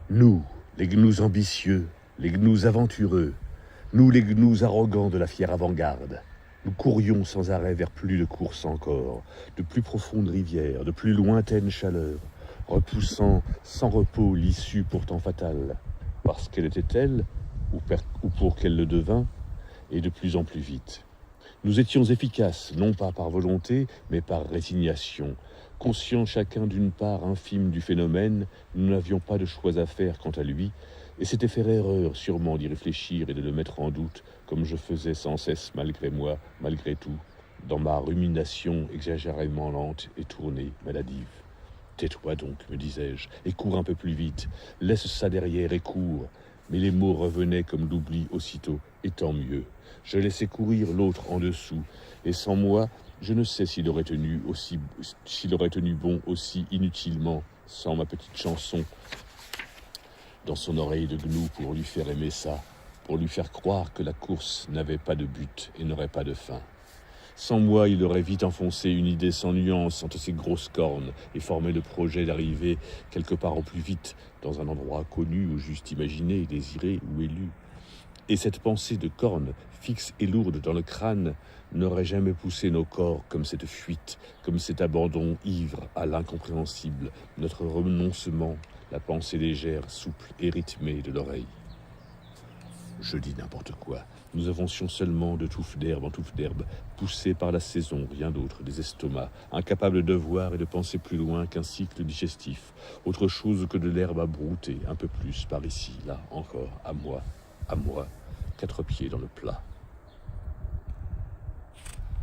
Nous, les gnous ambitieux, les gnous aventureux, nous les gnous arrogants de la fière avant-garde, nous courions sans arrêt vers plus de courses encore, de plus profondes rivières, de plus lointaines chaleurs, repoussant sans repos l'issue pourtant fatale, parce qu'elle était telle, ou pour qu'elle le devint, et de plus en plus vite. Nous étions efficaces, non pas par volonté, mais par résignation. Conscients chacun d'une part infime du phénomène, nous n'avions pas de choix à faire quant à lui, et c'était faire erreur sûrement d'y réfléchir et de le mettre en doute, comme je faisais sans cesse malgré moi, malgré tout, dans ma rumination exagérément lente et tournée, maladive. Tais-toi donc, me disais-je, et cours un peu plus vite, laisse ça derrière et cours. Mais les mots revenaient comme l'oubli aussitôt, et tant mieux. Je laissais courir l'autre en dessous, et sans moi, je ne sais s'il aurait tenu bon aussi inutilement, sans ma petite chanson dans son oreille de gnou pour lui faire aimer ça, pour lui faire croire que la course n'avait pas de but et n'aurait pas de fin. Sans moi, il aurait vite enfoncé une idée sans nuance entre ses grosses cornes et formé le projet d'arriver quelque part au plus vite, dans un endroit connu ou juste imaginé, désiré ou élu. Et cette pensée de cornes, fixe et lourde dans le crâne, n'aurait jamais poussé nos corps comme cette fuite, comme cet abandon ivre à l'incompréhensible, notre renoncement, la pensée légère, souple et rythmée de l'oreille. Je dis n'importe quoi. Nous avancions seulement de touffe d'herbe en touffe d'herbe, poussés par la saison, rien d'autre, des estomacs, incapables de voir et de penser plus loin qu'un cycle digestif, autre chose que de l'herbe à brouter, un peu plus, par ici, là, encore, à moi, 4 pieds dans le plat.